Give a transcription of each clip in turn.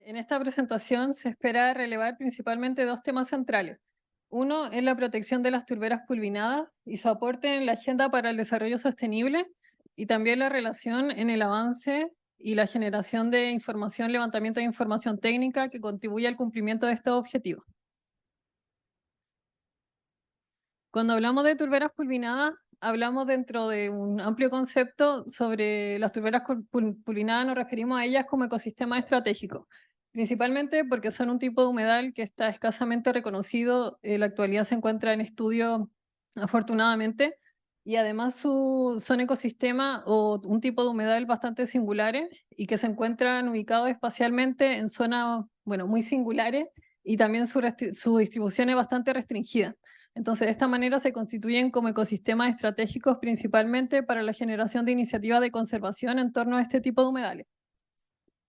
En esta presentación se espera relevar principalmente dos temas centrales. Uno es la protección de las turberas pulvinadas y su aporte en la Agenda para el Desarrollo Sostenible, y también la relación en el avance y la generación de información, levantamiento de información técnica que contribuye al cumplimiento de estos objetivos. Cuando hablamos de turberas pulvinadas, hablamos dentro de un amplio concepto sobre las turberas pulvinadas. Nos referimos a ellas como ecosistemas estratégicos, principalmente porque son un tipo de humedal que está escasamente reconocido. En la actualidad se encuentra en estudio, afortunadamente, y además son ecosistemas o un tipo de humedal bastante singulares y que se encuentran ubicados espacialmente en zonas, bueno, muy singulares, y también su distribución es bastante restringida. Entonces, de esta manera se constituyen como ecosistemas estratégicos principalmente para la generación de iniciativas de conservación en torno a este tipo de humedales.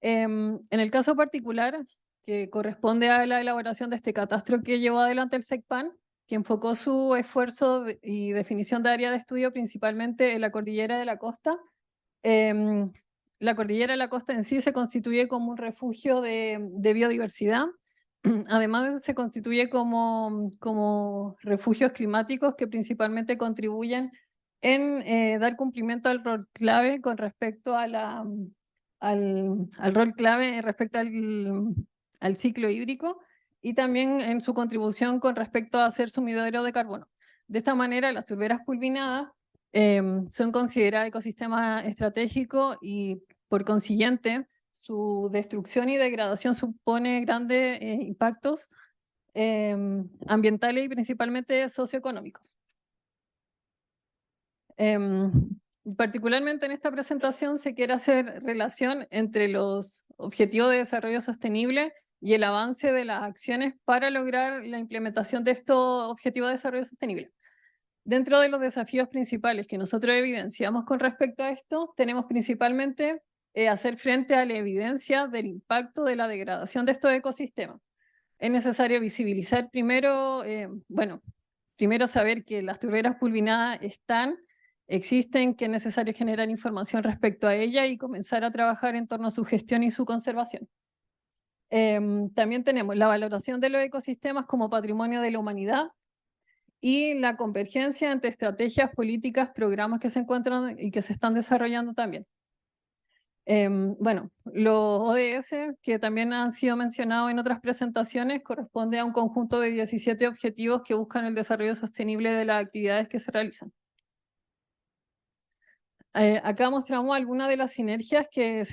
En el caso particular, que corresponde a la elaboración de este catastro que llevó adelante el SECPAN, que enfocó su esfuerzo y definición de área de estudio principalmente en la cordillera de la costa. La cordillera de la costa en sí se constituye como un refugio de biodiversidad. Además, se constituye como refugios climáticos que principalmente contribuyen en dar cumplimiento al rol clave con respecto a al rol clave respecto al ciclo hídrico, y también en su contribución con respecto a ser sumidero de carbono. De esta manera, las turberas pulvinadas son consideradas ecosistemas estratégicos, y por consiguiente su destrucción y degradación supone grandes impactos ambientales y principalmente socioeconómicos. Particularmente en esta presentación se quiere hacer relación entre los objetivos de desarrollo sostenible y el avance de las acciones para lograr la implementación de estos objetivos de desarrollo sostenible. Dentro de los desafíos principales que nosotros evidenciamos con respecto a esto, tenemos principalmente hacer frente a la evidencia del impacto de la degradación de estos ecosistemas. Es necesario visibilizar primero, primero saber que las turberas pulvinadas existen, que es necesario generar información respecto a ella y comenzar a trabajar en torno a su gestión y su conservación. También tenemos la valoración de los ecosistemas como patrimonio de la humanidad y la convergencia entre estrategias, políticas, programas que se encuentran y que se están desarrollando también. Los ODS, que también han sido mencionados en otras presentaciones, corresponde a un conjunto de 17 objetivos que buscan el desarrollo sostenible de las actividades que se realizan. Acá mostramos algunas de las sinergias que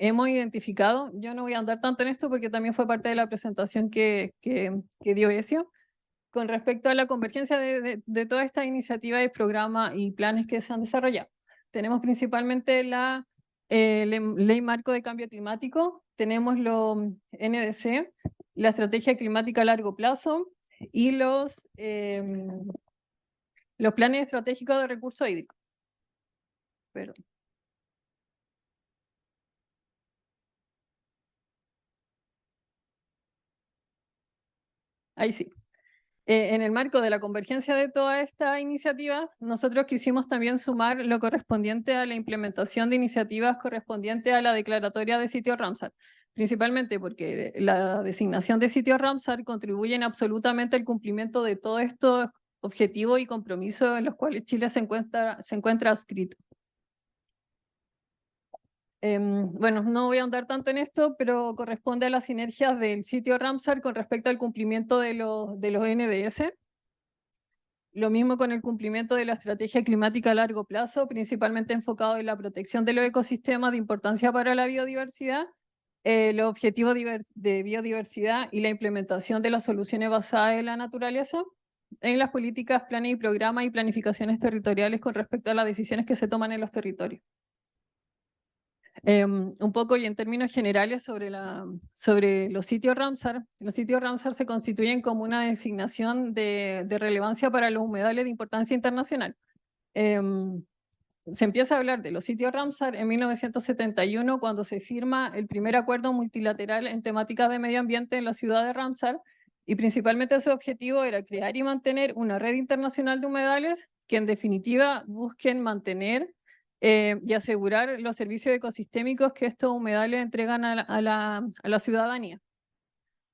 hemos identificado. Yo no voy a andar tanto en esto porque también fue parte de la presentación que dio Ezio, con respecto a la convergencia de todas estas iniciativas y programas y planes que se han desarrollado. Tenemos principalmente la Ley Marco de Cambio Climático, tenemos los NDC, la Estrategia Climática a Largo Plazo y los planes estratégicos de recursos hídricos. Perdón. Ahí sí. En el marco de la convergencia de toda esta iniciativa, nosotros quisimos también sumar lo correspondiente a la implementación de iniciativas correspondientes a la declaratoria de sitio Ramsar, principalmente porque la designación de sitios Ramsar contribuyen absolutamente al cumplimiento de todos estos objetivos y compromisos en los cuales Chile se encuentra adscrito. No voy a andar tanto en esto, pero corresponde a las sinergias del sitio Ramsar con respecto al cumplimiento de los NDS. Lo mismo con el cumplimiento de la estrategia climática a largo plazo, principalmente enfocado en la protección de los ecosistemas de importancia para la biodiversidad, los objetivos de biodiversidad y la implementación de las soluciones basadas en la naturaleza en las políticas, planes y programas y planificaciones territoriales con respecto a las decisiones que se toman en los territorios. Un poco y en términos generales sobre los sitios Ramsar. Los sitios Ramsar se constituyen como una designación de relevancia para los humedales de importancia internacional. Se empieza a hablar de los sitios Ramsar en 1971, cuando se firma el primer acuerdo multilateral en temáticas de medio ambiente en la ciudad de Ramsar, y principalmente su objetivo era crear y mantener una red internacional de humedales que en definitiva busquen mantener y asegurar los servicios ecosistémicos que estos humedales entregan a la ciudadanía.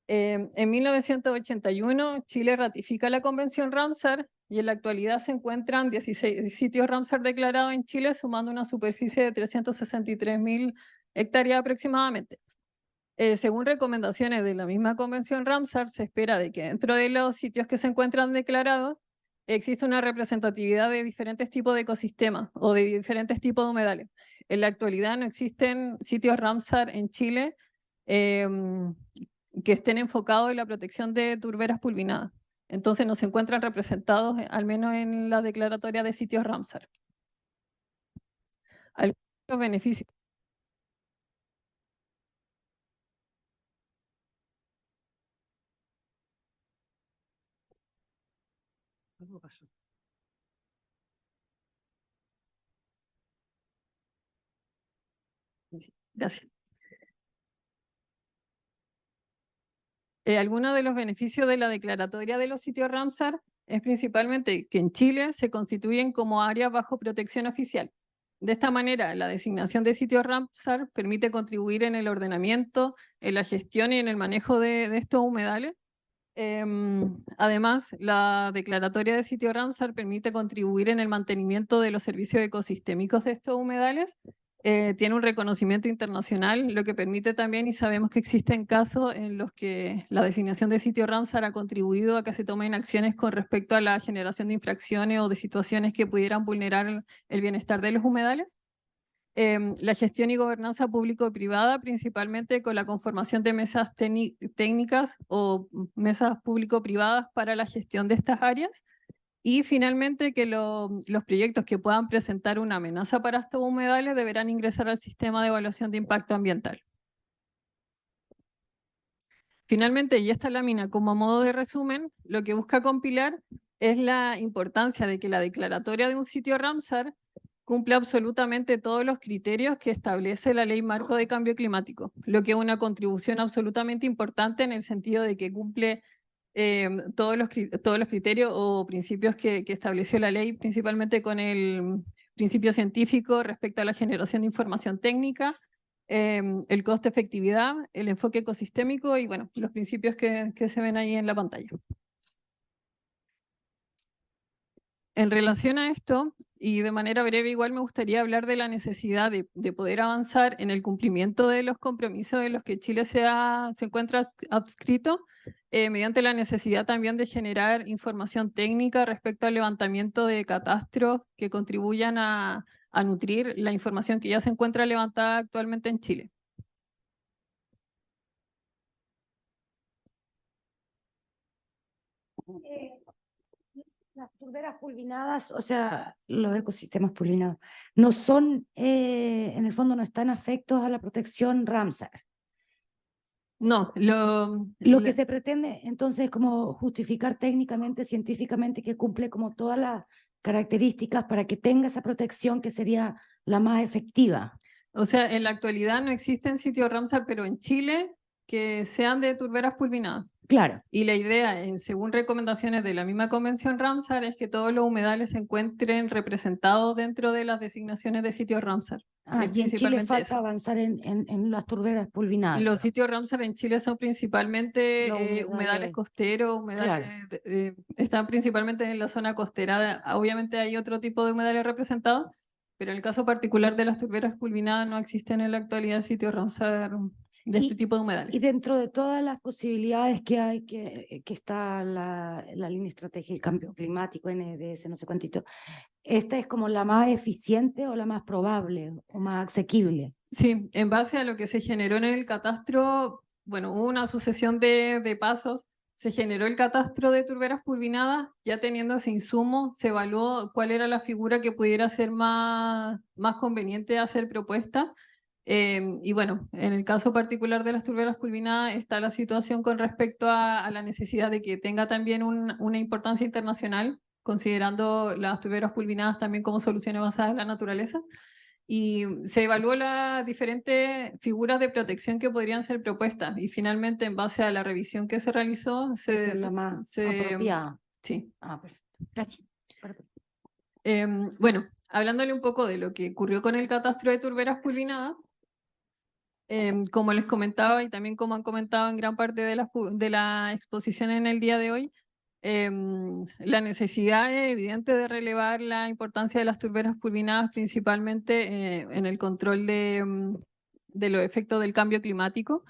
En 1981, Chile ratifica la Convención Ramsar y en la actualidad se encuentran 16 sitios Ramsar declarados en Chile, sumando una superficie de 363.000 hectáreas aproximadamente. Según recomendaciones de la misma Convención Ramsar, se espera de que dentro de los sitios que se encuentran declarados existe una representatividad de diferentes tipos de ecosistemas o de diferentes tipos de humedales. En la actualidad no existen sitios Ramsar en Chile que estén enfocados en la protección de turberas pulvinadas. Entonces no se encuentran representados, al menos en la declaratoria de sitios Ramsar. Algunos beneficios. Gracias. Algunos de los beneficios de la declaratoria de los sitios Ramsar es principalmente que en Chile se constituyen como áreas bajo protección oficial. De esta manera, la designación de sitios Ramsar permite contribuir en el ordenamiento, en la gestión y en el manejo de estos humedales. Además, la declaratoria de sitio Ramsar permite contribuir en el mantenimiento de los servicios ecosistémicos de estos humedales. Tiene un reconocimiento internacional, lo que permite también, y sabemos que existen casos en los que la designación de sitio Ramsar ha contribuido a que se tomen acciones con respecto a la generación de infracciones o de situaciones que pudieran vulnerar el bienestar de los humedales. La gestión y gobernanza público-privada, principalmente con la conformación de mesas técnicas o mesas público-privadas para la gestión de estas áreas. Y finalmente que los proyectos que puedan presentar una amenaza para estos humedales deberán ingresar al sistema de evaluación de impacto ambiental. Finalmente, y esta lámina como modo de resumen, lo que busca compilar es la importancia de que la declaratoria de un sitio Ramsar cumple absolutamente todos los criterios que establece la Ley Marco de Cambio Climático, lo que es una contribución absolutamente importante en el sentido de que cumple todos los criterios o principios que estableció la ley, principalmente con el principio científico respecto a la generación de información técnica, el costo-efectividad, el enfoque ecosistémico y bueno, los principios que se ven ahí en la pantalla. En relación a esto, y de manera breve igual me gustaría hablar de la necesidad de poder avanzar en el cumplimiento de los compromisos en los que Chile se encuentra adscrito, mediante la necesidad también de generar información técnica respecto al levantamiento de catastros que contribuyan a nutrir la información que ya se encuentra levantada actualmente en Chile. Las turberas pulvinadas, o sea, los ecosistemas pulvinados, no son, en el fondo no están afectos a la protección Ramsar. No, Lo que se pretende entonces es como justificar técnicamente, científicamente, que cumple como todas las características para que tenga esa protección que sería la más efectiva. O sea, en la actualidad no existen sitios Ramsar, pero en Chile que sean de turberas pulvinadas. Claro. Y la idea, según recomendaciones de la misma Convención Ramsar, es que todos los humedales se encuentren representados dentro de las designaciones de sitios Ramsar. Y en Chile falta avanzar en las turberas pulvinadas. Los sitios Ramsar en Chile son principalmente humedales costeros, humedales, claro. Están principalmente en la zona costera. Obviamente hay otro tipo de humedales representados, pero en el caso particular de las turberas pulvinadas no existen en la actualidad sitios Ramsar de este tipo de humedales. Y dentro de todas las posibilidades que hay, que está la línea estratégica de cambio climático, NDS, no sé cuántito, ¿esta es como la más eficiente o la más probable o más asequible? Sí, en base a lo que se generó en el catastro, bueno, hubo una sucesión de pasos. Se generó el catastro de turberas pulvinadas, ya teniendo ese insumo, se evaluó cuál era la figura que pudiera ser más conveniente hacer propuesta. Y bueno, en el caso particular de las turberas pulvinadas está la situación con respecto a la necesidad de que tenga también una importancia internacional, considerando las turberas pulvinadas también como soluciones basadas en la naturaleza. Y se evaluó las diferentes figuras de protección que podrían ser propuestas y finalmente en base a la revisión que se realizó Esa es la más apropiada. Sí. Perfecto. Gracias. Perdón. Bueno, hablándole un poco de lo que ocurrió con el catastro de turberas pulvinadas, como les comentaba y también como han comentado en gran parte de la exposición en el día de hoy, la necesidad es evidente de relevar la importancia de las turberas pulvinadas principalmente en el control de los efectos del cambio climático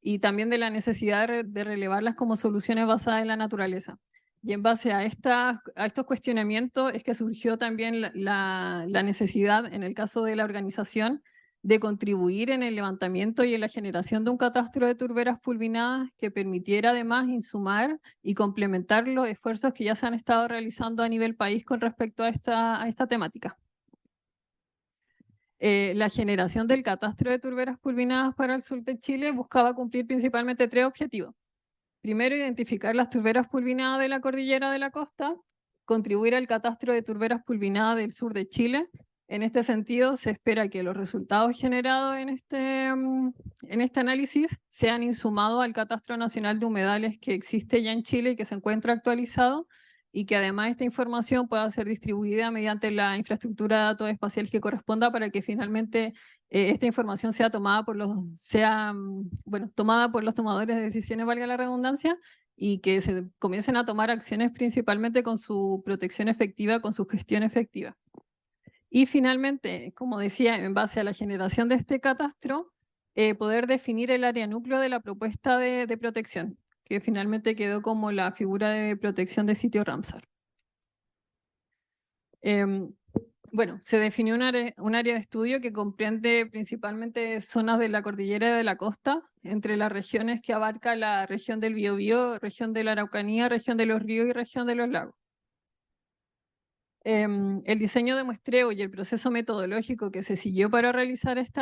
y también de la necesidad de relevarlas como soluciones basadas en la naturaleza. Y en base a estos cuestionamientos es que surgió también la necesidad, en el caso de la organización, de contribuir en el levantamiento y en la generación de un catastro de turberas pulvinadas que permitiera además insumar y complementar los esfuerzos que ya se han estado realizando a nivel país con respecto a esta temática. La generación del catastro de turberas pulvinadas para el sur de Chile buscaba cumplir principalmente 3 objetivos. Primero, identificar las turberas pulvinadas de la cordillera de la costa, contribuir al catastro de turberas pulvinadas del sur de Chile. En este sentido, se espera que los resultados generados en este análisis sean insumados al Catastro Nacional de Humedales que existe ya en Chile y que se encuentra actualizado, y que además esta información pueda ser distribuida mediante la infraestructura de datos espacial que corresponda para que finalmente esta información sea tomada tomada por los tomadores de decisiones, valga la redundancia, y que se comiencen a tomar acciones principalmente con su protección efectiva, con su gestión efectiva. Y finalmente, como decía, en base a la generación de este catastro, poder definir el área núcleo de la propuesta de protección, que finalmente quedó como la figura de protección de sitio Ramsar. Bueno, se definió un área de estudio que comprende principalmente zonas de la cordillera de la costa, entre las regiones que abarca la región del Biobío, región de la Araucanía, región de los ríos y región de los lagos. El diseño de muestreo y el proceso metodológico que se siguió para realizar este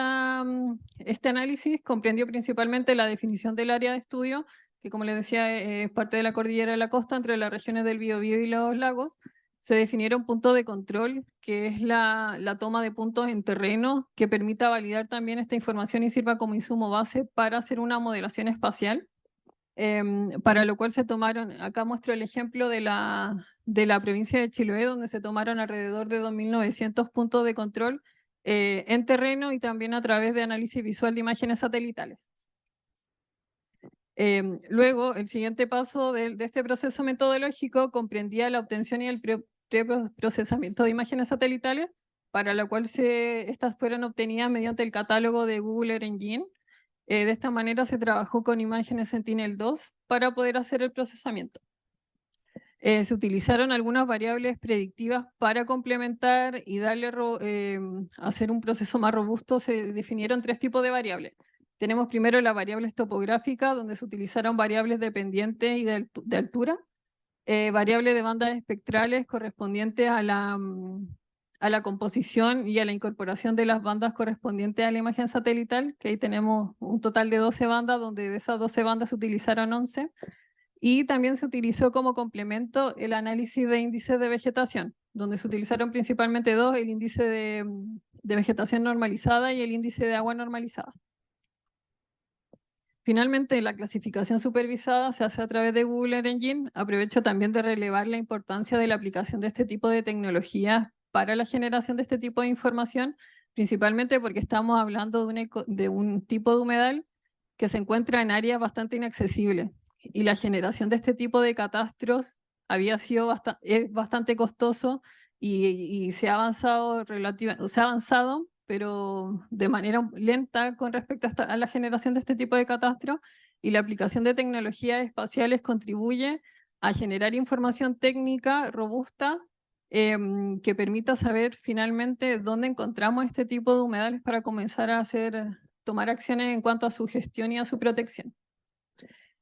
análisis comprendió principalmente la definición del área de estudio, que como les decía es parte de la cordillera de la costa entre las regiones del Biobío y los lagos. Se definieron puntos de control, que es la toma de puntos en terreno que permita validar también esta información y sirva como insumo base para hacer una modelación espacial. Para lo cual se tomaron, acá muestro el ejemplo de la provincia de Chiloé, donde se tomaron alrededor de 2.900 puntos de control en terreno y también a través de análisis visual de imágenes satelitales. Luego, el siguiente paso de este proceso metodológico comprendía la obtención y el preprocesamiento de imágenes satelitales, para lo cual estas fueron obtenidas mediante el catálogo de Google Earth Engine. De esta manera se trabajó con imágenes Sentinel-2 para poder hacer el procesamiento. Se utilizaron algunas variables predictivas para complementar y hacer un proceso más robusto. Se definieron 3 tipos de variables. Tenemos primero las variables topográficas, donde se utilizaron variables dependientes y de altura, variables de bandas espectrales correspondientes a la composición y a la incorporación de las bandas correspondientes a la imagen satelital, que ahí tenemos un total de 12 bandas, donde de esas 12 bandas se utilizaron 11. Y también se utilizó como complemento el análisis de índices de vegetación, donde se utilizaron principalmente 2, el índice de vegetación normalizada y el índice de agua normalizada. Finalmente, la clasificación supervisada se hace a través de Google Earth Engine. Aprovecho también de relevar la importancia de la aplicación de este tipo de tecnologías para la generación de este tipo de información, principalmente porque estamos hablando de un tipo de humedal que se encuentra en áreas bastante inaccesibles, y la generación de este tipo de catastros es bastante costoso y se ha avanzado pero de manera lenta con respecto a la generación de este tipo de catastros, y la aplicación de tecnologías espaciales contribuye a generar información técnica robusta que permita saber finalmente dónde encontramos este tipo de humedales para comenzar a tomar acciones en cuanto a su gestión y a su protección.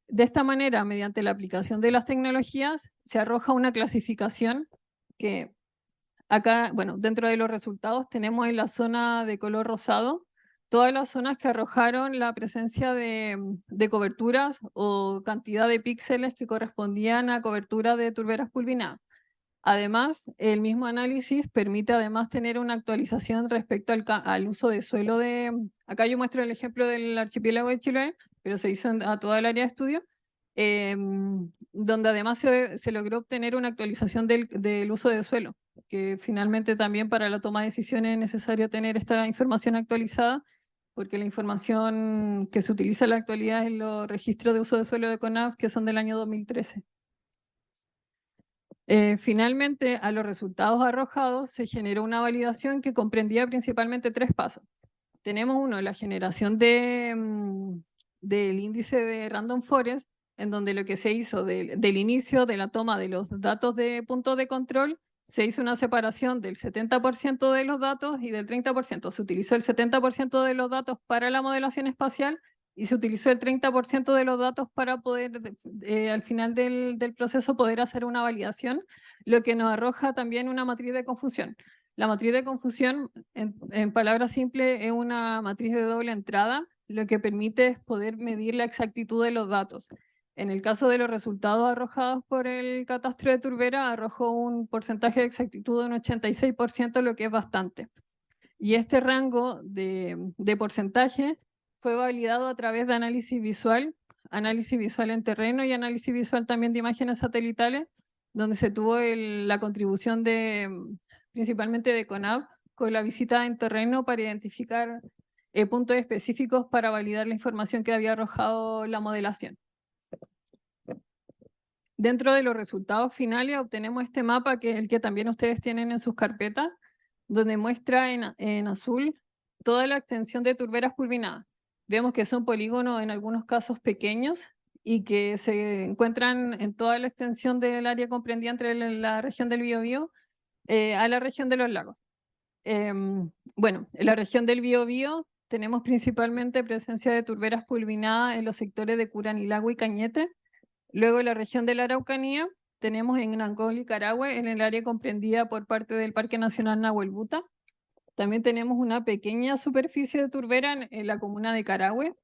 De esta manera, mediante la aplicación de las tecnologías, se arroja una clasificación que acá, bueno, dentro de los resultados tenemos en la zona de color rosado todas las zonas que arrojaron la presencia de coberturas o cantidad de píxeles que correspondían a cobertura de turberas pulvinadas. Además, el mismo análisis permite además tener una actualización respecto al uso de suelo acá yo muestro el ejemplo del archipiélago de Chiloé, pero se hizo a toda el área de estudio, donde además se logró obtener una actualización del uso de suelo, que finalmente también para la toma de decisiones es necesario tener esta información actualizada, porque la información que se utiliza en la actualidad es los registros de uso de suelo de CONAF, que son del año 2013. Finalmente, a los resultados arrojados se generó una validación que comprendía principalmente 3 pasos. Tenemos uno, la generación del índice de Random Forest, en donde lo que se hizo del inicio de la toma de los datos de puntos de control, se hizo una separación del 70% de los datos y del 30%. Se utilizó el 70% de los datos para la modelación espacial y se utilizó el 30% de los datos para poder, al final del proceso, poder hacer una validación, lo que nos arroja también una matriz de confusión. La matriz de confusión, en palabras simples, es una matriz de doble entrada, lo que permite es poder medir la exactitud de los datos. En el caso de los resultados arrojados por el catastro de Turbera, arrojó un porcentaje de exactitud de un 86%, lo que es bastante. Y este rango de porcentaje fue validado a través de análisis visual en terreno y análisis visual también de imágenes satelitales, donde se tuvo la contribución principalmente de CONAV con la visita en terreno para identificar puntos específicos para validar la información que había arrojado la modelación. Dentro de los resultados finales obtenemos este mapa, que es el que también ustedes tienen en sus carpetas, donde muestra en azul toda la extensión de turberas pulvinadas. Vemos que son polígonos en algunos casos pequeños y que se encuentran en toda la extensión del área comprendida entre la región del Biobío a la región de los lagos. Bueno, en la región del Biobío tenemos principalmente presencia de turberas pulvinadas en los sectores de Curanilago y Cañete. Luego en la región de la Araucanía tenemos en Angol y Carahue, en el área comprendida por parte del Parque Nacional Nahuel Buta. También tenemos una pequeña superficie de turbera en la comuna de Carahue.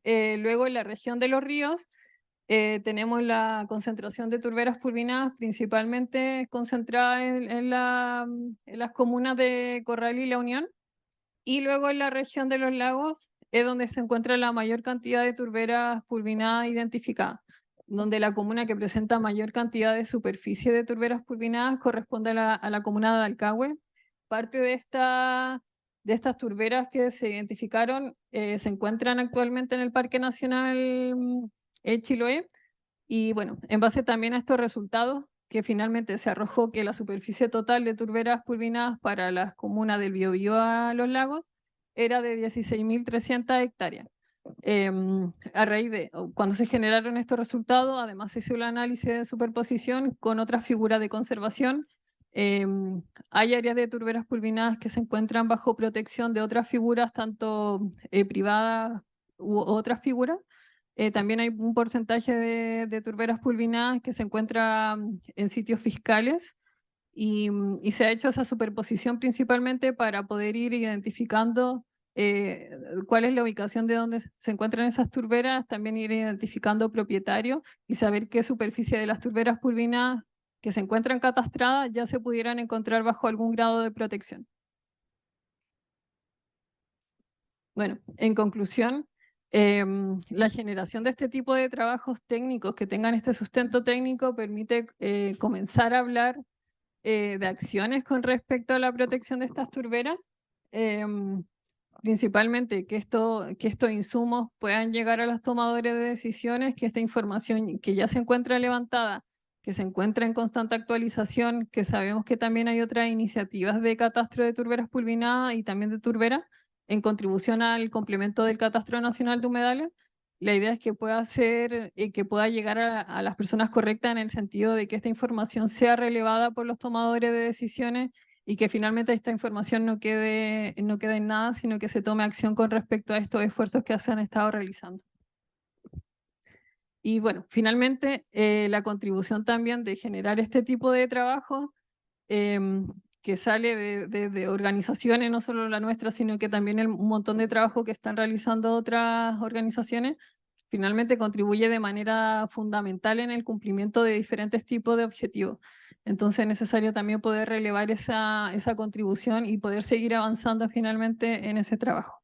Luego en la región de los ríos tenemos la concentración de turberas pulvinadas, principalmente concentrada en las comunas de Corral y La Unión. Y luego en la región de los lagos es donde se encuentra la mayor cantidad de turberas pulvinadas identificadas, donde la comuna que presenta mayor cantidad de superficie de turberas pulvinadas corresponde a la comuna de Alcagüe. Parte de estas turberas que se identificaron se encuentran actualmente en el Parque Nacional Chiloé. Y bueno, en base también a estos resultados, que finalmente se arrojó que la superficie total de turberas pulvinadas para las comunas del Biobío a los lagos era de 16.300 hectáreas. A raíz de cuando se generaron estos resultados, además se hizo el análisis de superposición con otras figuras de conservación. Hay áreas de turberas pulvinadas que se encuentran bajo protección de otras figuras, tanto privadas u otras figuras. También hay un porcentaje de turberas pulvinadas que se encuentra en sitios fiscales y se ha hecho esa superposición principalmente para poder ir identificando cuál es la ubicación de donde se encuentran esas turberas, también ir identificando propietarios y saber qué superficie de las turberas pulvinadas que se encuentran catastradas ya se pudieran encontrar bajo algún grado de protección. Bueno, en conclusión, la generación de este tipo de trabajos técnicos que tengan este sustento técnico permite comenzar a hablar de acciones con respecto a la protección de estas turberas, principalmente que estos insumos puedan llegar a los tomadores de decisiones, que esta información que ya se encuentra levantada, que se encuentra en constante actualización, que sabemos que también hay otras iniciativas de catastro de turberas pulvinadas y también de turberas, en contribución al complemento del Catastro Nacional de Humedales. La idea es que pueda ser, que pueda llegar a las personas correctas en el sentido de que esta información sea relevada por los tomadores de decisiones y que finalmente esta información no quede en nada, sino que se tome acción con respecto a estos esfuerzos que se han estado realizando. Y bueno, finalmente la contribución también de generar este tipo de trabajo que sale de organizaciones, no solo la nuestra, sino que también un montón de trabajo que están realizando otras organizaciones, finalmente contribuye de manera fundamental en el cumplimiento de diferentes tipos de objetivos. Entonces es necesario también poder relevar esa contribución y poder seguir avanzando finalmente en ese trabajo.